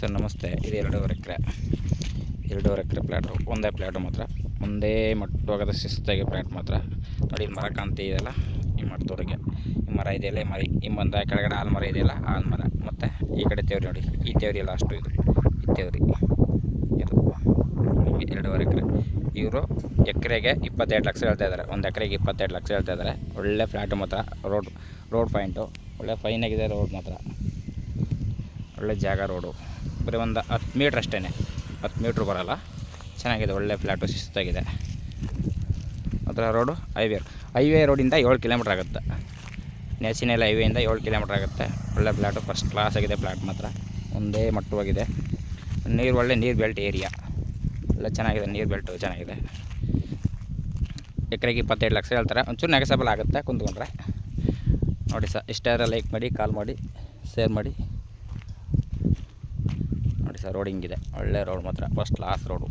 Sir ನಮಸ್ತೆ. ಇದು 2.5 ಎಕರೆ plot, ಒಂದೇ ಪ್ಲಾಟು ಮಾತ್ರ, ಒಂದೇ ಮಟ್ಟವಾಗದ ಶಿಸ್ತಾಗಿ ಪ್ಲಾಟ್ ಮಾತ್ರ ನೋಡಿ. ಮರ ಕಾಣ್ತಿದೆಯಲ್ಲ, ಈ ಮಟ್ಟದೊಳಗೆ ಈ ಮರ ಇದೆಯಲ್ಲ, ಈ ಮರ ಹಿಂಬಂದ ಕೆಳಗಡೆ ಆಲ್ಮರ ಇದೆಯಲ್ಲ, ಆಲ್ಮರ ಮತ್ತು ಈ ಕಡೆ ತೇವ್ರಿ ನೋಡಿ, ಈ ತೇವ್ರಿ ಲಾಸ್ಟು ಇದು, ಈ ತೇವ್ರಿ ಇದು 2.5 ಎಕರೆ. ಇವರು ಎಕರೆಗೆ 22 ಲಕ್ಷ ಹೇಳ್ತಾ ಇದ್ದಾರೆ. ಒಂದು ಎಕರೆಗೆ 22 ಲಕ್ಷ ಹೇಳ್ತಾ ಇದ್ದಾರೆ. ಒಳ್ಳೆ ಫ್ಲ್ಯಾಟು ಮಾತ್ರ, ರೋಡ್ ಪಾಯಿಂಟು ಒಳ್ಳೆ ಫೈನಾಗಿದೆ. ರೋಡ್ ಮಾತ್ರ ಒಳ್ಳೆ ಜಾಗ, ರೋಡು ಬರೀ ಒಂದು 10 ಮೀಟ್ರ್ ಅಷ್ಟೇ, 10 ಮೀಟ್ರ್ ಬರೋಲ್ಲ. ಚೆನ್ನಾಗಿದೆ, ಒಳ್ಳೆ ಫ್ಲ್ಯಾಟು, ಶಿಸ್ತಾಗಿದೆ. ಅದರ ರೋಡು ಹೈವೇ ರೋಡಿಂದ 7 ಕಿಲೋಮೀಟ್ರ್ ಆಗುತ್ತೆ. ನ್ಯಾಷನಲ್ ಹೈವೇಯಿಂದ 7 ಕಿಲೋಮೀಟ್ರ್ ಆಗುತ್ತೆ. ಒಳ್ಳೆ ಫ್ಲ್ಯಾಟು, ಫಸ್ಟ್ ಕ್ಲಾಸ್ ಆಗಿದೆ ಪ್ಲ್ಯಾಟ್ ಮಾತ್ರ, ಒಂದೇ ಮಟ್ಟವಾಗಿದೆ. ಒಳ್ಳೆ ನೀರು ಬೆಲ್ಟ್ ಏರಿಯಾ ಎಲ್ಲ ಚೆನ್ನಾಗಿದೆ, ನೀರು ಬೆಲ್ಟು ಚೆನ್ನಾಗಿದೆ. ಎಕರೆಗೆ 22 ಲಕ್ಷ ಹೇಳ್ತಾರೆ. ಒಂಚೂರು ನೆಗೆಸಬಲ್ ಆಗುತ್ತೆ ಕುಂತ್ಕೊಂಡ್ರೆ. ನೋಡಿ ಸರ್, ಇಷ್ಟಾದ್ರೆ ಲೈಕ್ ಮಾಡಿ, ಕಾಲ್ ಮಾಡಿ, ಶೇರ್ ಮಾಡಿ. ನೋಡಿ ಸರ್, ರೋಡ್ ಹಿಂಗಿದೆ, ಒಳ್ಳೆ ರೋಡ್ ಮಾತ್ರ, ಫಸ್ಟ್ ಕ್ಲಾಸ್ ರೋಡು.